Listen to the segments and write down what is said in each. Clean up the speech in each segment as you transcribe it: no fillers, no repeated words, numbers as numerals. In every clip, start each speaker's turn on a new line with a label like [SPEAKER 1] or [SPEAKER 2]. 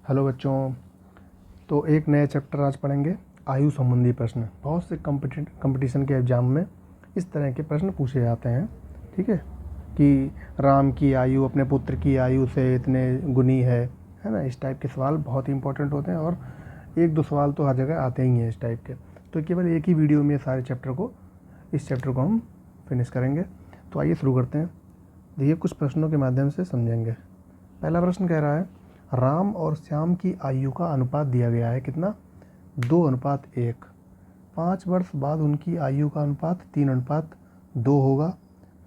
[SPEAKER 1] Hello बच्चों। तो एक नया चैप्टर आज पढ़ेंगे, आयु संबंधी प्रश्न। बहुत से कंपटीशन के एग्जाम में इस तरह के प्रश्न पूछे जाते हैं, ठीक है, कि राम की आयु अपने पुत्र की आयु से इतने गुनी है ना। इस टाइप के सवाल बहुत ही इंपॉर्टेंट होते हैं और एक दो सवाल तो हर जगह आते ही हैं इस टाइप के। तो केवल एक ही वीडियो में सारे इस चैप्टर को हम फिनिश करेंगे। तो आइए शुरू करते हैं। देखिए, कुछ प्रश्नों के माध्यम से समझेंगे। पहला प्रश्न कह रहा है, राम और श्याम की आयु का अनुपात दिया गया है कितना? 2:1। 5 वर्ष बाद उनकी आयु का अनुपात 3:2 होगा।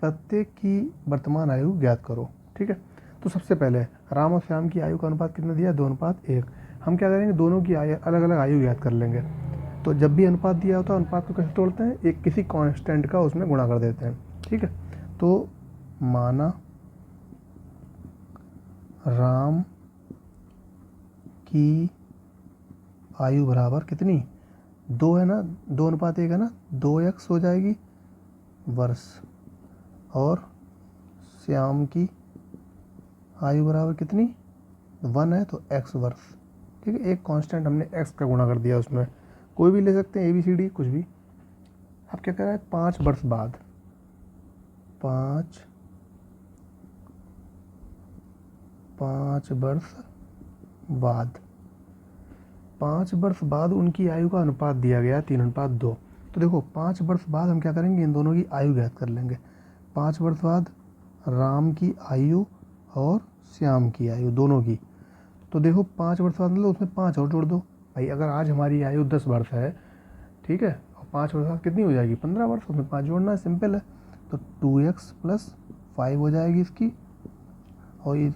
[SPEAKER 1] प्रत्येक की वर्तमान आयु ज्ञात करो। ठीक है, तो सबसे पहले राम और श्याम की आयु का अनुपात कितना दिया? 2:1। हम क्या करेंगे, दोनों की अलग अलग आयु ज्ञात कर लेंगे। तो जब भी अनुपात दिया होता है, अनुपात को कैसे तोड़ते हैं? एक किसी कांस्टेंट का उसमें गुणा कर देते हैं। ठीक है, तो माना राम की आयु बराबर कितनी? 2 है ना, 2:1 है ना, 2x हो जाएगी वर्ष। और श्याम की आयु बराबर कितनी? 1 है तो x वर्ष। ठीक है, एक कांस्टेंट हमने x का गुणा कर दिया, उसमें कोई भी ले सकते हैं, ABCD कुछ भी। अब क्या कर रहा है? 5 वर्ष बाद, 5 वर्ष बाद 5 वर्ष बाद उनकी आयु का अनुपात दिया गया 3:2। तो देखो, 5 वर्ष बाद हम क्या करेंगे, इन दोनों की आयु ज्ञात कर लेंगे। 5 वर्ष बाद राम की आयु और श्याम की आयु दोनों की। तो देखो, 5 वर्ष बाद मतलब उसमें 5 और जोड़ दो भाई। अगर आज हमारी आयु 10 वर्ष है, ठीक है, और 5 वर्ष बाद कितनी हो जाएगी? 15 वर्ष। उसमें 5 जोड़ना है, सिंपल है। तो 2x + 5 हो जाएगी इसकी, और ये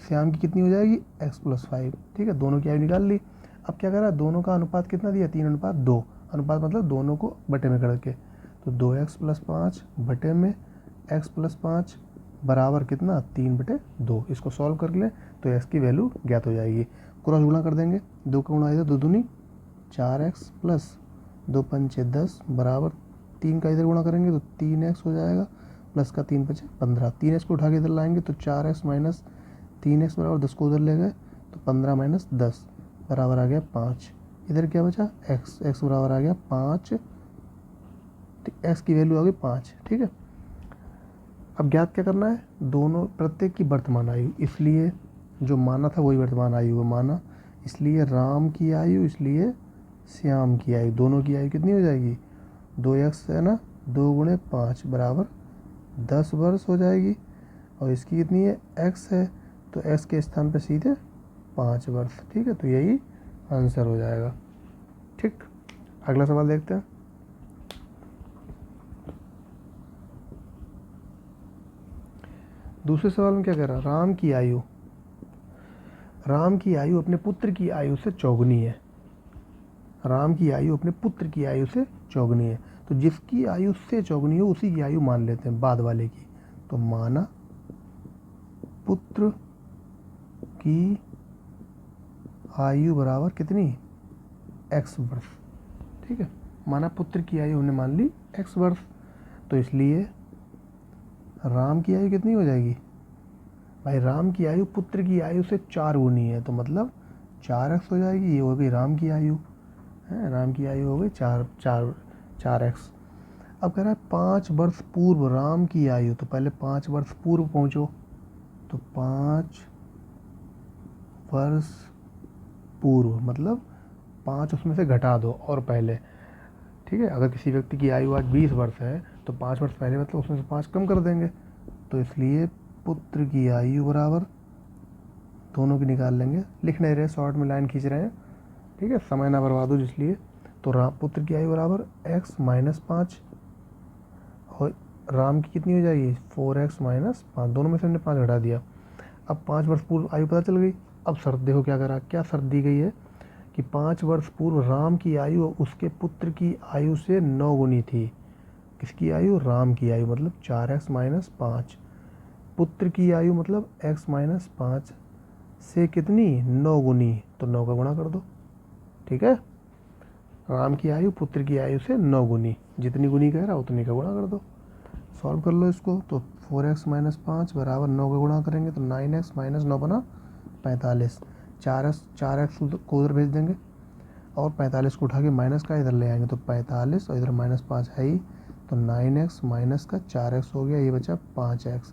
[SPEAKER 1] श्याम की कितनी हो जाएगी? x + 5। ठीक है, दोनों की आयु निकाल ली। अब क्या करा, दोनों का अनुपात कितना दिया? 3:2। अनुपात मतलब दोनों को बटे में करके, तो 2x + 5 बटे में x + 5 बराबर कितना? 3/2। इसको सॉल्व कर ले तो x की वैल्यू ज्ञात हो जाएगी। क्रॉस गुणा कर देंगे, 2 का गुणा है 2 दूनी 4x + 2 पंचे 10 बराबर 3 का इधर गुणा करेंगे तो 3x हो जाएगा, प्लस का 3 5 15। 3x को उठा के इधर लाएंगे तो 4x - 3x बराबर 10 को उधर ले गए तो 15 - 10 बराबर आ गया 5। इधर क्या बचा? x बराबर आ गया 5। x की वैल्यू आ गई 5। ठीक है, अब ज्ञात क्या करना है? दोनों प्रत्येक की वर्तमान आयु, इसलिए जो माना था वही वर्तमान आयु वो माना, इसलिए राम की आयु, इसलिए श्याम की आयु, दोनों की आयु कितनी हो जाएगी? 2x है ना, 2 × 5 बराबर 10 वर्ष हो जाएगी। और इसकी कितनी है? x है, तो x के स्थान पर सीधे 5 वर्ष। ठीक है, तो यही आंसर हो जाएगा। ठीक, अगला सवाल देखते हैं। दूसरे सवाल में क्या कह रहा है? राम की आयु अपने पुत्र की आयु से चौगुनी है। राम की आयु अपने पुत्र की आयु से चौगुनी है। तो जिसकी आयु से चौगुनी हो उसी की आयु मान लेते हैं, बाद वाले की। तो माना पुत्र की आयु बराबर कितनी? x वर्ष। ठीक है, माना पुत्र की आयु हमने मान ली x वर्ष, तो इसलिए राम की आयु कितनी हो जाएगी भाई? राम की आयु पुत्र की आयु से 4 गुनी है, तो मतलब 4x हो जाएगी। ये हो गई राम की आयु है, राम की आयु हो गई 4x। अब कह रहा है 5 वर्ष पूर्व राम की आयु, तो पहले 5 वर्ष पूर्व पहुँचो, तो 5 वर्ष पूर्व मतलब 5 उसमें से घटा दो और पहले। ठीक है, अगर किसी व्यक्ति की आयु आज 20 वर्ष है तो 5 वर्ष पहले मतलब उसमें से 5 कम कर देंगे। तो इसलिए पुत्र की आयु बराबर, दोनों की निकाल लेंगे, लिख नहीं रहे, शॉर्ट में लाइन खींच रहे हैं। ठीक है, समय ना बर्बाद हो इसलिए। तो पुत्र की आयु बराबर x - 5, और राम की कितनी हो जाएगी? 4x - 5। दोनों में से हमने 5 घटा दिया। अब 5 वर्ष पूर्व आयु पता चल गई। अब शर्त देखो क्या करा, क्या शर्त दी गई है कि 5 वर्ष पूर्व राम की आयु उसके पुत्र की आयु से 9 गुनी थी। किसकी आयु? राम की आयु, मतलब 4x - 5। पुत्र की आयु मतलब x - 5 से कितनी? 9 गुनी, तो 9 का गुणा कर दो। ठीक है, राम की आयु पुत्र की आयु से 9 गुनी, जितनी गुनी कह रहा उतनी का गुणा कर दो। सॉल्व कर लो इसको, तो 4x - 5 बराबर 9 का गुणा करेंगे तो 9x - 9 बना 45। 4x को उधर भेज देंगे और 45 को उठा के माइनस का इधर ले आएंगे तो 45 और इधर -5 है ही, तो 9x माइनस का 4x हो गया, ये बचा 5x।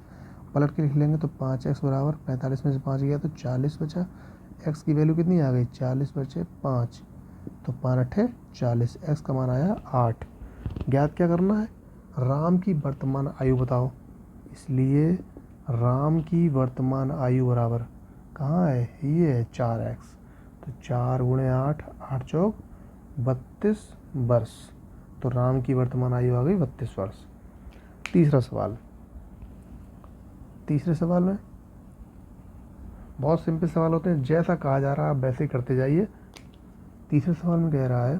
[SPEAKER 1] पलट के लिख लेंगे तो 5x बराबर 45 में से 5 गया तो 40 बचा। x की वैल्यू कितनी आ गई, 40 बचे 5, तो 5 अट्ठे 40, x का मान आया 8। ज्ञात क्या करना है, राम की वर्तमान आयु बताओ, इसलिए राम की वर्तमान आयु बराबर कहाँ है, ये है 4x, तो 4 गुणे 8, 8 चौक 32 वर्ष, तो राम की वर्तमान आयु आ गई 32 वर्ष। तीसरा सवाल, तीसरे सवाल में बहुत सिंपल सवाल होते हैं, जैसा कहा जा रहा है आप वैसे ही करते जाइए। तीसरे सवाल में कह रहा है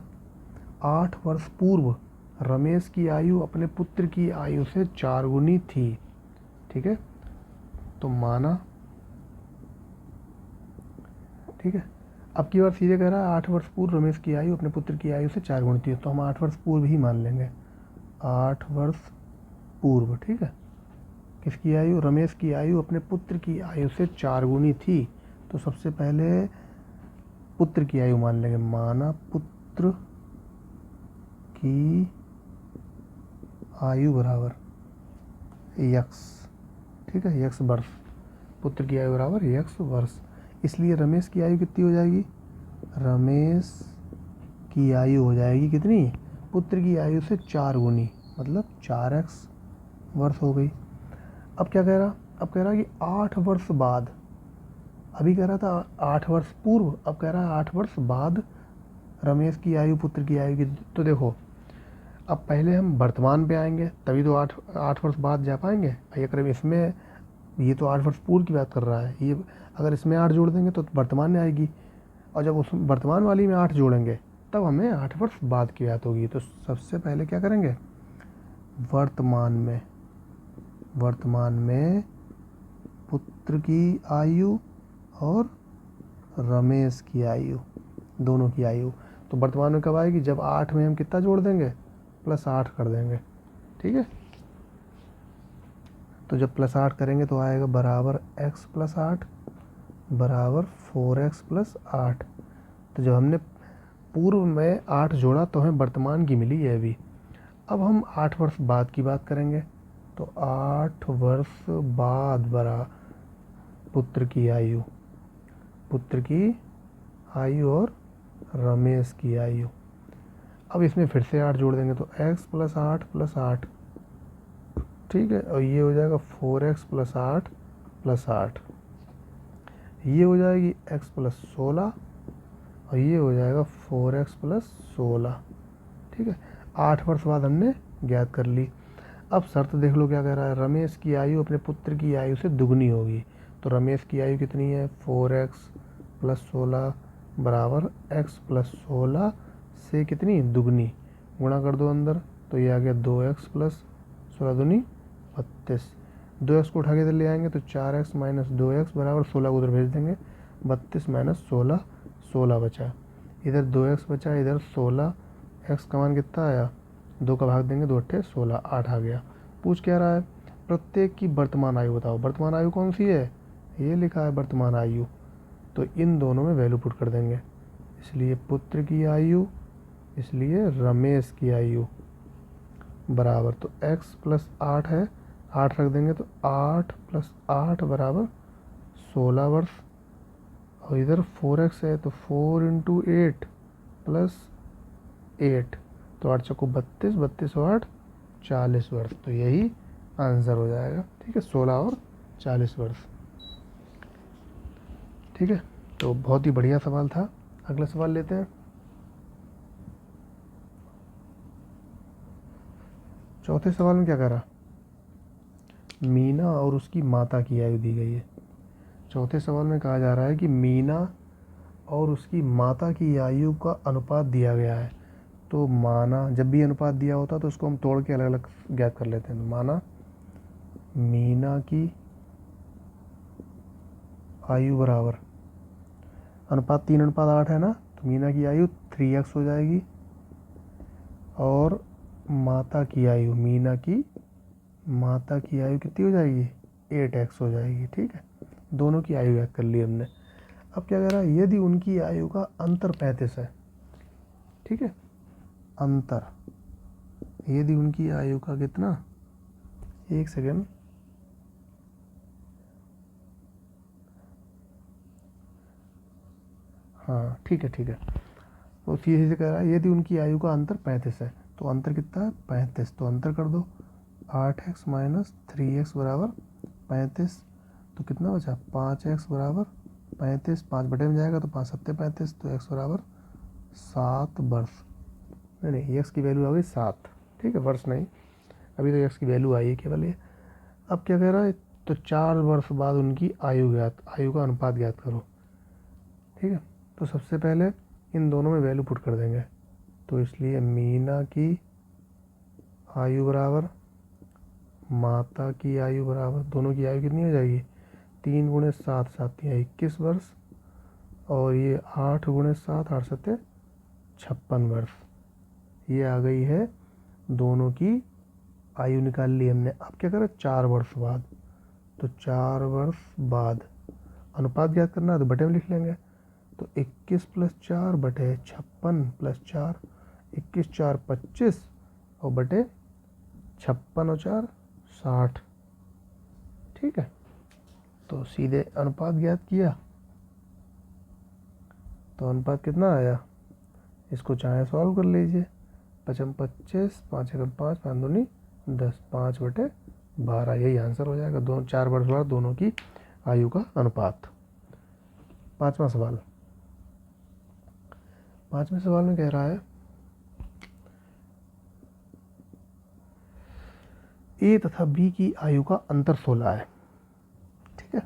[SPEAKER 1] 8 वर्ष पूर्व रमेश की आयु अपने पुत्र की आयु से 4 गुनी थी, ठीक है, तो माना, ठीक है। अब की बार सीधे कह रहा है 8 वर्ष पूर्व रमेश की आयु अपने पुत्र की आयु से 4 गुनी थी, तो हम 8 वर्ष पूर्व ही मान लेंगे, 8 वर्ष पूर्व, ठीक है। किसकी आयु, रमेश की आयु अपने पुत्र की आयु से 4 गुनी थी, तो सबसे पहले पुत्र की आयु मान लेंगे, माना पुत्र की आयु बराबर यक्स, ठीक है, यक्स वर्ष, पुत्र की आयु बराबर यक्स वर्ष। इसलिए रमेश की आयु कितनी हो जाएगी, रमेश की आयु हो जाएगी कितनी, पुत्र की आयु से 4 गुनी, मतलब 4x वर्ष हो गई। अब क्या कह रहा, अब कह रहा कि 8 वर्ष बाद, अभी कह रहा था 8 वर्ष पूर्व, अब कह रहा है 8 वर्ष बाद रमेश की आयु पुत्र की आयु की। तो देखो अब पहले हम वर्तमान पे आएंगे तभी तो 8 वर्ष बाद जा पाएंगे। अगर इसमें, ये तो 8 वर्ष पूर्व की बात कर रहा है, ये अगर इसमें 8 जोड़ देंगे तो वर्तमान में आएगी, और जब उस वर्तमान वाली में 8 जोड़ेंगे तब हमें 8 वर्ष बाद की बात होगी। तो सबसे पहले क्या करेंगे, वर्तमान में पुत्र की आयु और रमेश की आयु, दोनों की आयु, तो वर्तमान में कब आएगी, जब 8 में हम कितना जोड़ देंगे, +8 कर देंगे, ठीक है। तो जब +8 करेंगे तो आएगा बराबर x + 8 बराबर 4x + 8। तो जब हमने पूर्व में 8 जोड़ा तो हमें वर्तमान की मिली है अभी। अब हम 8 वर्ष बाद की बात करेंगे, तो 8 वर्ष बाद बरा पुत्र की आयु और रमेश की आयु। अब इसमें फिर से 8 जोड़ देंगे तो x + 8 + 8, ठीक है, और ये हो जाएगा 4x + 8 + 8, ये हो जाएगी x + 16 और ये हो जाएगा 4x + 16, ठीक है। 8 वर्ष बाद हमने ज्ञात कर ली। अब शर्त देख लो क्या कह रहा है, रमेश की आयु अपने पुत्र की आयु से दुगनी होगी, तो रमेश की आयु कितनी है, 4x + 16 बराबर x + 16 से कितनी दुगनी, गुणा कर दो अंदर, तो ये आ गया 2x + 16 दूनी 32, 2x को उठा के इधर ले आएंगे तो 4x - 2x बराबर 16 को उधर भेज देंगे, 32 - 16, 16 बचा, इधर 2x बचा, इधर 16, x का मान कितना आया, 2 का भाग देंगे, 2 अट्ठे 16, 8 आ गया। पूछ क्या रहा है, प्रत्येक की वर्तमान आयु बताओ, वर्तमान आयु कौन सी है, ये लिखा है वर्तमान आयु, तो इन दोनों में वैल्यू पुट कर देंगे, इसलिए पुत्र की आयु, इसलिए रमेश की आयु बराबर, तो x + 8 है, 8 रख देंगे तो 8 + 8 बराबर 16 वर्ष, और इधर 4x है तो 4 × 8 + 8, तो 8 चौको 32, 32 और 8 40 वर्ष, तो यही आंसर हो जाएगा, ठीक है, 16 और 40 वर्ष, ठीक है। तो बहुत ही बढ़िया सवाल था। अगला सवाल लेते हैं। चौथे सवाल में क्या करा, मीना और उसकी माता की आयु दी गई है। चौथे सवाल में कहा जा रहा है कि मीना और उसकी माता की आयु का अनुपात दिया गया है, तो माना, जब भी अनुपात दिया होता तो उसको हम तोड़ के अलग अलग ज्ञात कर लेते हैं। तो माना मीना की आयु बराबर, अनुपात 3:8 है ना, तो मीना की आयु 3x हो जाएगी, और माता की आयु, मीना की माता की आयु कितनी हो जाएगी, 8x हो जाएगी, ठीक है। दोनों की आयु ज्ञात कर ली हमने। अब क्या कह रहा है, यदि उनकी आयु का अंतर 35 है, ठीक है, अंतर, यदि उनकी आयु का कितना, एक सेकेंड, हाँ ठीक है ठीक है, वो सीधे से कह रहा है यदि उनकी आयु का अंतर 35 है, तो अंतर कितना है 35, तो अंतर कर दो 8x माइनस 3x बराबर 35, तो कितना बचा 5x बराबर 35, 5 बटे में जाएगा तो 5 सत्ते 35, तो x बराबर 7 वर्ष, नहीं x की वैल्यू आ गई 7, ठीक है, वर्ष नहीं, अभी तो x की वैल्यू आई है केवल ये। अब क्या कह रहा है, तो 4 वर्ष बाद उनकी आयु का अनुपात ज्ञात करो, ठीक है। तो सबसे पहले इन दोनों में वैल्यू पुट कर देंगे, तो इसलिए मीना की आयु बराबर माता की आयु बराबर, दोनों की आयु कितनी हो जाएगी, 3 गुणे 7 7 21 वर्ष, और ये 8 गुणे 7 8 सत्ते 56 वर्ष, ये आ गई है दोनों की आयु निकाल ली हमने। अब क्या करें 4 वर्ष बाद, तो 4 वर्ष बाद अनुपात ज्ञात करना है तो बटे में लिख लेंगे, तो 21 + 4 बटे 56 + 4, 21 4 25 और बटे 56 और 4 60, ठीक है। तो सीधे अनुपात ज्ञात किया, तो अनुपात कितना आया, इसको चाहे सॉल्व कर लीजिए, 5 25 5 1 5 5 दूनी 10, 5/12, यही आंसर हो जाएगा, 4 वर्ष बाद दोनों की आयु का अनुपात। पाँचवा सवाल, पाँचवें सवाल में कह रहा है ए तथा बी की आयु का अंतर 16 है, ठीक है,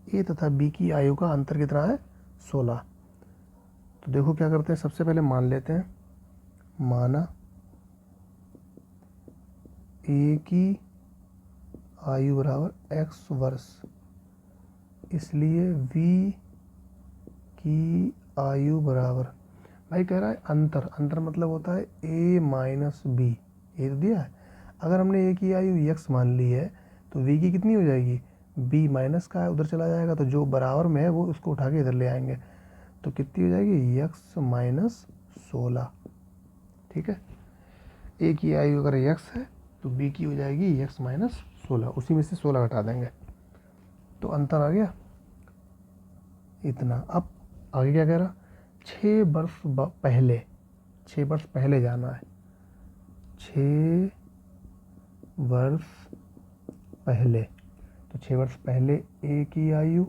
[SPEAKER 1] ए तथा बी की आयु का अंतर कितना है 16। तो देखो क्या करते हैं, सबसे पहले मान लेते हैं, माना ए की आयु बराबर x वर्ष, इसलिए v की आयु बराबर, भाई कह रहा है अंतर, अंतर मतलब होता है a माइनस बी, ये तो दिया है, अगर हमने a की आयु x मान ली है तो v की कितनी हो जाएगी, b माइनस का है उधर चला जाएगा, तो जो बराबर में है वो उसको उठा के इधर ले आएंगे, तो कितनी हो जाएगी x माइनस 16, ठीक है। a की आयु अगर x है तो b की हो जाएगी x माइनस 16, उसी में से 16 घटा देंगे, तो अंतर आ गया इतना। अब आगे क्या कह रहा, 6 वर्ष पहले, 6 वर्ष पहले जाना है, 6 वर्ष पहले, तो 6 वर्ष पहले ए की आयु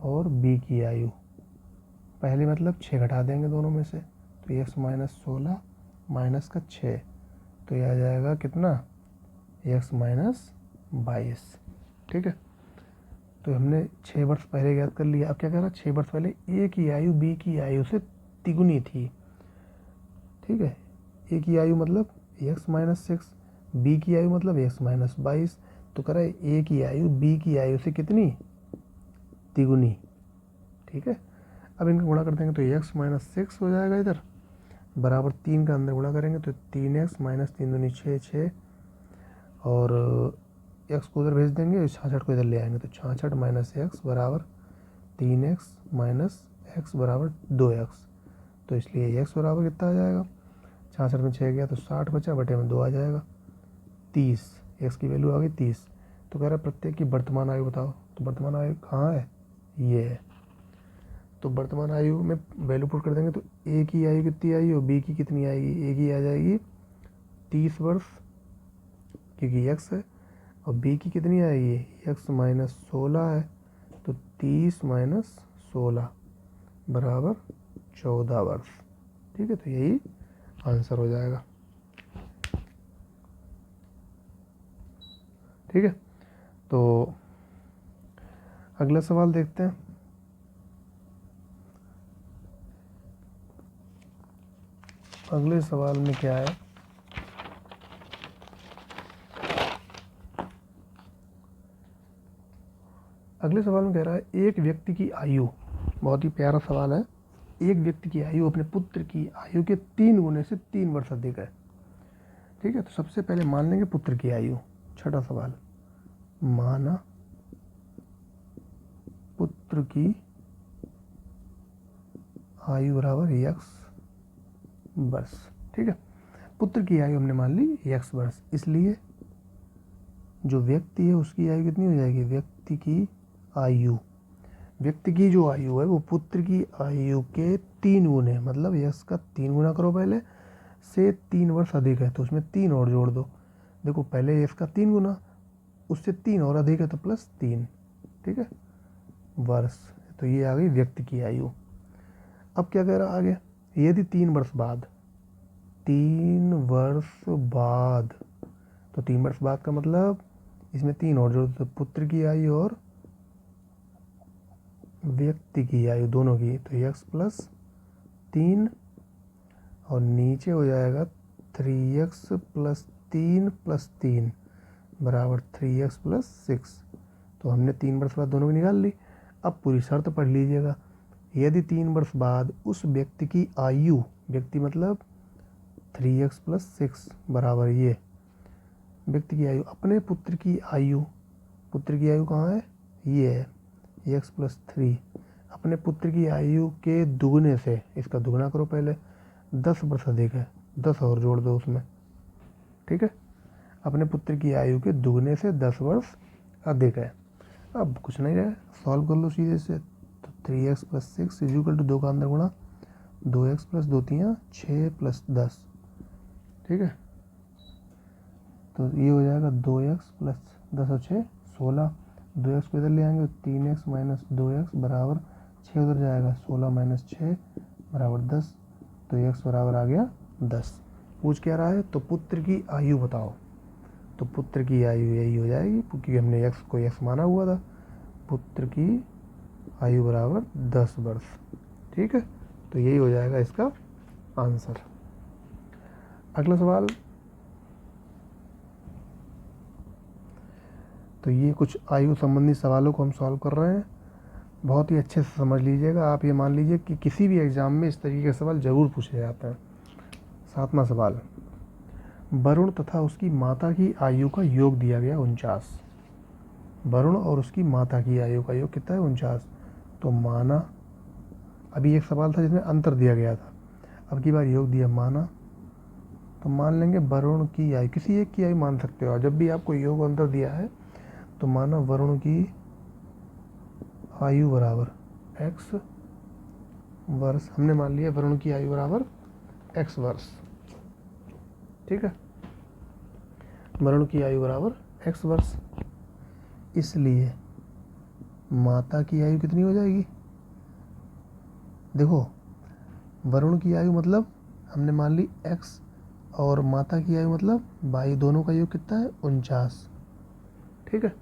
[SPEAKER 1] और बी की आयु, पहले मतलब 6 घटा देंगे दोनों में से, तो x माइनस 16 माइनस का 6, तो यह आ जाएगा कितना x माइनस 22, ठीक है। तो हमने 6 वर्ष पहले ज्ञात कर लिया। अब क्या कह रहा है, 6 वर्ष पहले ए की आयु बी की आयु से तिगुनी थी, ठीक है, ए की आयु मतलब x माइनस 6, बी की आयु मतलब x माइनस 22, तो कह रहा है ए की आयु बी की आयु से कितनी तिगुनी, ठीक है। अब इनका गुणा कर देंगे तो x माइनस 6 हो जाएगा इधर, बराबर 3 का अंदर गुणा करेंगे तो 3x माइनस 3 दूनी 6 6, और x को उधर भेज देंगे, 66 को इधर ले आएंगे, तो 66 माइनस x बराबर 3x माइनस x बराबर 2x, तो इसलिए x बराबर कितना आ जाएगा, 66 में 6 गया तो 60 बचा, बटे में 2 आ जाएगा 30, x की वैल्यू आ गई 30। तो कह रहा है प्रत्येक की वर्तमान आयु बताओ, तो वर्तमान आयु कहाँ है, ये है, तो वर्तमान आयु में वैल्यू पुट कर देंगे, तो ए की आयु कितनी आई और बी की कितनी आएगी, ए की आ जाएगी 30 वर्ष क्योंकि x है, और बी की कितनी आएगी x माइनस 16 है, तो 30 माइनस 16 बराबर 14 वर्ष, ठीक है, तो यही आंसर हो जाएगा, ठीक है। तो अगला सवाल देखते हैं, अगले सवाल में क्या है, अगले सवाल में कह रहा है एक व्यक्ति की आयु, बहुत ही प्यारा सवाल है, एक व्यक्ति की आयु अपने पुत्र की आयु के 3 गुने से 3 वर्ष अधिक है, ठीक है। तो सबसे पहले मान लेंगे पुत्र की आयु, छठा सवाल, माना पुत्र की आयु बराबर x वर्ष। ठीक है, पुत्र की आयु हमने मान ली x वर्ष, इसलिए जो व्यक्ति है उसकी आयु कितनी हो जाएगी, व्यक्ति की जो आयु है वो पुत्र की आयु के 3 गुने, मतलब यश का 3 गुना करो पहले से, 3 वर्ष अधिक है तो उसमें 3 और जोड़ दो। देखो पहले यश का 3 गुना, उससे 3 और अधिक है तो +3, ठीक है, वर्ष। तो ये आ गई व्यक्ति की आयु। अब क्या कह रहा आगे, यदि 3 वर्ष बाद, 3 वर्ष बाद, तो 3 वर्ष बाद का मतलब इसमें 3 और जोड़ दो, पुत्र की आयु और व्यक्ति की आयु दोनों की, तो x + 3 और नीचे हो जाएगा 3x + 3 + 3 बराबर 3x + 6। तो हमने 3 वर्ष बाद दोनों की निकाल ली। अब पूरी शर्त पढ़ लीजिएगा, यदि 3 वर्ष बाद उस व्यक्ति की आयु, व्यक्ति मतलब 3x + 6 बराबर ये व्यक्ति की आयु अपने पुत्र की आयु, पुत्र की आयु कहाँ है, ये है x + 3, अपने पुत्र की आयु के दुगने से, इसका दुगना करो पहले, 10 वर्ष अधिक है, 10 और जोड़ दो उसमें, ठीक है, अपने पुत्र की आयु के दुगने से 10 वर्ष अधिक है। अब कुछ नहीं रहा, सॉल्व कर लो सीधे से। तो 3x + 6 = 2 का अंदर गुणा 2x + 2 3 6 + 10, ठीक है, तो ये हो जाएगा 2x + 10 और 6 16, 2x को इधर ले आएंगे तो 3x - 2x बराबर 6 उधर जाएगा, 16 - 6 बराबर 10, तो x बराबर आ गया 10। पूछ क्या रहा है, तो पुत्र की आयु बताओ, तो पुत्र की आयु यही हो जाएगी क्योंकि हमने x को x माना हुआ था, पुत्र की आयु बराबर 10 वर्ष, ठीक है, तो यही हो जाएगा इसका आंसर। अगला सवाल, तो ये कुछ आयु संबंधी सवालों को हम सॉल्व कर रहे हैं, बहुत ही अच्छे से समझ लीजिएगा। आप ये मान लीजिए कि किसी भी एग्ज़ाम में इस तरीके के सवाल ज़रूर पूछे जाते हैं। 7वां सवाल, वरुण तथा उसकी माता की आयु का योग दिया गया 49। वरुण और उसकी माता की आयु का योग कितना है, 49। तो माना, अभी एक सवाल था जिसमें अंतर दिया गया था, अब की बार योग दिया माना, तो मान लेंगे वरुण की आयु, किसी एक की आयु मान सकते हो, और जब भी आपको योग अंतर दिया है तो माना वरुण की आयु बराबर x वर्ष, हमने मान लिया वरुण की आयु बराबर x वर्ष, ठीक है, वरुण की आयु बराबर x वर्ष, इसलिए माता की आयु कितनी हो जाएगी, देखो वरुण की आयु मतलब हमने मान ली x और माता की आयु मतलब y, दोनों का योग कितना है 49, ठीक है,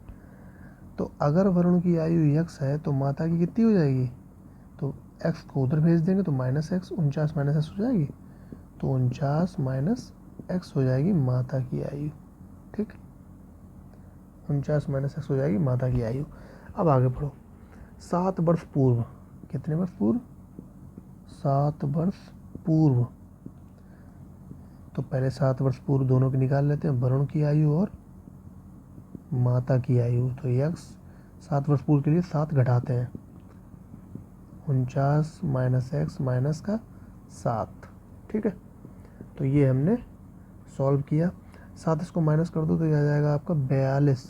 [SPEAKER 1] तो अगर वरुण की आयु x है तो माता की कितनी हो जाएगी, तो x को उधर भेज देंगे तो -x, 49 - x हो जाएगी, तो 49 - x हो जाएगी माता की आयु, ठीक, 49 - x हो जाएगी माता की आयु। अब आगे पढ़ो, 7 वर्ष पूर्व, कितने वर्ष पूर्व, 7 वर्ष पूर्व, तो पहले 7 वर्ष पूर्व दोनों की निकाल लेते हैं, वरुण की आयु और माता की आयु, तो x 7 वर्ष पूर्व के लिए 7 घटाते हैं, 49 - x माइनस का 7, ठीक है, तो ये हमने सॉल्व किया। 7 इसको माइनस कर दो तो ये आ जाएगा आपका 42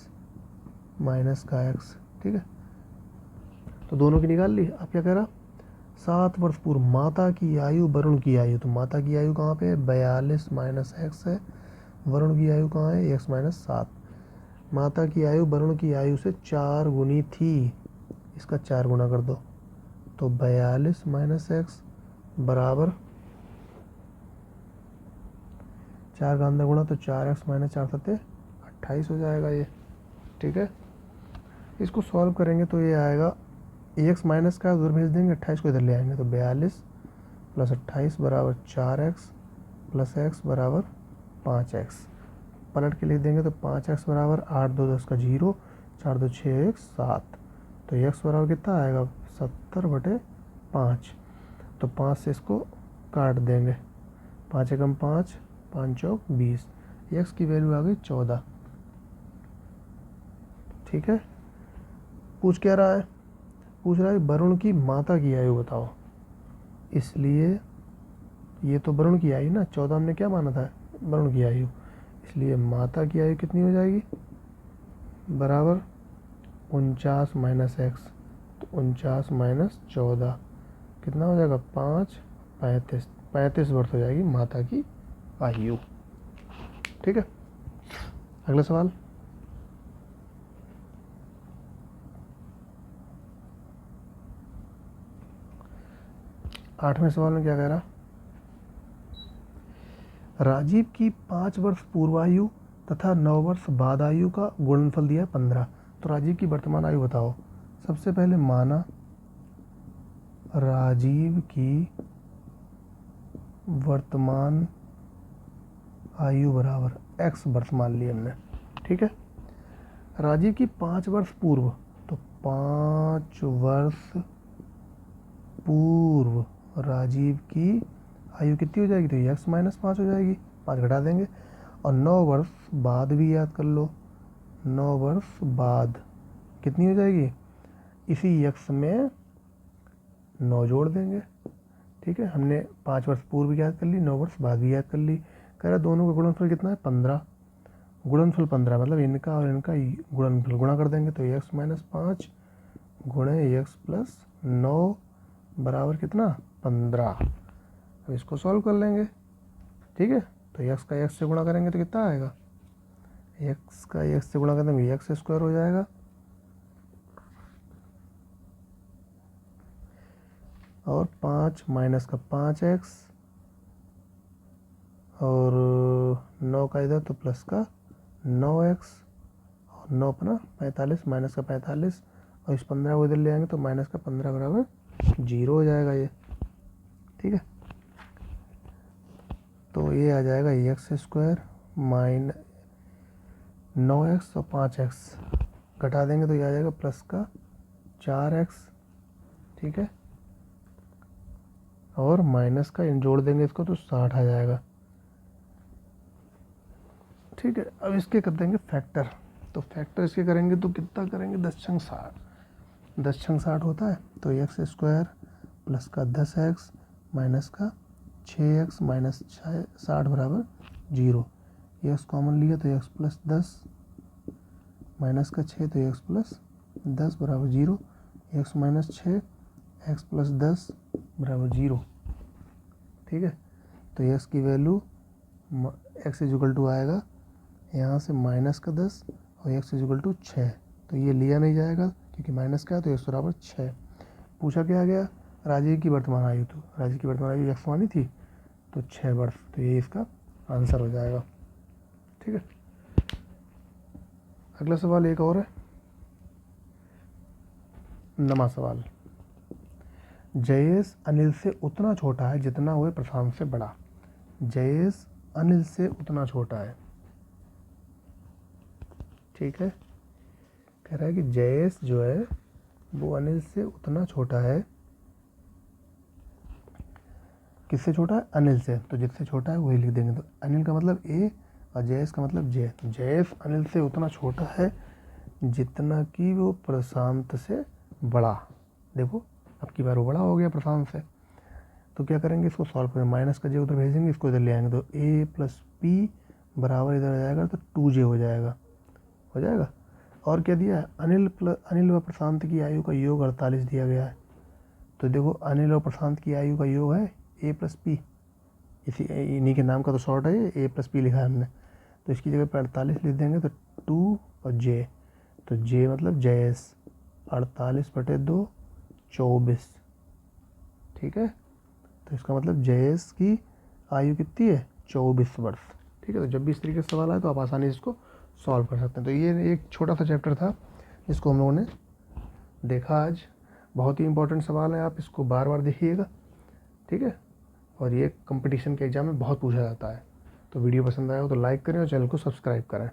[SPEAKER 1] माइनस का x, ठीक है, तो दोनों की निकाल ली। अब क्या कह रहा, 7 वर्ष पूर्व माता की आयु वरुण की आयु, तो माता की आयु कहाँ पे है, 42 - x है, वरुण की आयु कहाँ है, x - 7, माता की आयु वरुण की आयु से 4 गुनी थी, इसका 4 गुना कर दो, तो 42 - x बराबर 4 का अंदर गुणा तो 4x - 4 7 28 हो जाएगा ये, ठीक है, इसको सॉल्व करेंगे तो ये आएगा, x माइनस का उधर भेज देंगे, 28 को इधर ले आएंगे, तो 42 + 28 बराबर 4x + x बराबर 5x, पलट के लिख देंगे तो 5x बराबर 8 2 10 का 0, 4 2 6 1 7, तो x बराबर कितना आएगा 70/5, तो 5 से इसको काट देंगे, 5 एकम 5, 5 चौक 20, x की वैल्यू आ गई 14, ठीक है। पूछ क्या रहा है, पूछ रहा है वरुण की माता की आयु बताओ, इसलिए ये तो वरुण की आयु ना, 14 हमने क्या माना था, वरुण की आयु, इसलिए माता की आयु कितनी हो जाएगी, बराबर 49 माइनस एक्स, तो 49 माइनस 14 कितना हो जाएगा, 5, 35 वर्ष हो जाएगी माता की आयु। ठीक है, अगला सवाल। आठवें सवाल में क्या कह रहा, राजीव की 5 वर्ष पूर्वायु तथा 9 वर्ष बाद आयु का गुणनफल दिया है 15। तो राजीव की वर्तमान आयु बताओ। सबसे पहले माना राजीव की वर्तमान आयु बराबर x वर्ष मान लिया हमने। ठीक है, राजीव की 5 वर्ष पूर्व, तो 5 वर्ष पूर्व राजीव की आयु कितनी हो जाएगी, तो x माइनस 5 हो जाएगी, 5 घटा देंगे। और 9 वर्ष बाद भी याद कर लो, 9 वर्ष बाद कितनी हो जाएगी, इसी x में 9 जोड़ देंगे। ठीक है, हमने 5 वर्ष पूर्व याद कर ली, 9 वर्ष बाद भी याद कर ली। कह रहा दोनों का गुणनफल कितना है, 15। गुणनफल 15 मतलब इनका और इनका गुणनफल गुणा कर देंगे, तो x माइनस 5 गुणे x प्लस 9 बराबर कितना, 15। अब इसको सॉल्व कर लेंगे। ठीक है, तो x का x से गुणा करेंगे तो कितना आएगा, x का x से गुणा करेंगे x स्क्वायर हो जाएगा, और 5 माइनस का 5x, और 9 का इधर तो प्लस का 9x, और 9 अपना 45 माइनस का 45, और इस 15 को इधर ले आएंगे तो माइनस का 15 बराबर 0 हो जाएगा ये। ठीक है, तो ये आ जाएगा x स्क्वायर माइन 9x और 5x घटा देंगे तो ये आ जाएगा प्लस का 4x। ठीक है, और माइनस का इन जोड़ देंगे इसको तो 60 आ जाएगा। ठीक है, अब इसके कर देंगे फैक्टर, तो फैक्टर इसके करेंगे तो कितना करेंगे, 10×60, 10×60 होता है, तो x स्क्वायर प्लस का 10x माइनस का 6x माइनस 60 बराबर 0। x कॉमन लिया तो x प्लस 10 माइनस का 6 तो x प्लस 10 बराबर 0, x माइनस 6 x प्लस 10 बराबर 0। ठीक है, तो x की वैल्यू x इक्वल टू आएगा यहाँ से माइनस का 10 और x इक्वल टू 6, तो ये लिया नहीं जाएगा क्योंकि माइनस का है, तो x बराबर 6। पूछा क्या गया, राजीव की वर्तमान आयु, तो राजीव की वर्तमान आयु x मानी थी तो 6 वर्ष, तो ये इसका आंसर हो जाएगा। ठीक है, अगला सवाल एक और है, 9वां सवाल। जयेश अनिल से उतना छोटा है जितना वह प्रशांत से बड़ा। जयेश अनिल से उतना छोटा है। ठीक है, कह रहा है कि जयेश जो है वो अनिल से उतना छोटा है, किससे छोटा है, अनिल से, तो जिससे छोटा है वही लिख देंगे। तो अनिल का मतलब ए और जयेश का मतलब जे, तो जयेश अनिल से उतना छोटा है जितना कि वो प्रशांत से बड़ा। देखो अब की बार वो बड़ा हो गया प्रशांत से, तो क्या करेंगे, इसको सॉल्व करेंगे, माइनस का जे उधर भेजेंगे, इसको इधर ले आएंगे, तो a प्लस पी बराबर इधर आ जाएगा तो 2j हो जाएगा, हो जाएगा। और क्या दिया है, अनिल व प्रशांत की आयु का योग 48 दिया गया है। तो देखो अनिल और प्रशांत की आयु का योग है a प्लस पी, इन्हीं के नाम का तो शॉर्ट है ये, a प्लस पी लिखा है हमने, तो इसकी जगह पर 48 लिख देंगे तो 2 और j, तो j मतलब जयेश, 48/2 24। ठीक है, तो इसका मतलब जयेश की आयु कितनी है, 24 वर्ष। ठीक है, तो जब भी इस तरीके से सवाल आए तो आप आसानी से इसको सॉल्व कर सकते हैं। तो ये एक छोटा सा चैप्टर था जिसको हम लोगों ने देखा आज। बहुत ही इंपॉर्टेंट सवाल है, आप इसको बार बार देखिएगा। ठीक है, और ये कंपटीशन के एग्जाम में बहुत पूछा जाता है। तो वीडियो पसंद आया हो तो लाइक करें और चैनल को सब्सक्राइब करें।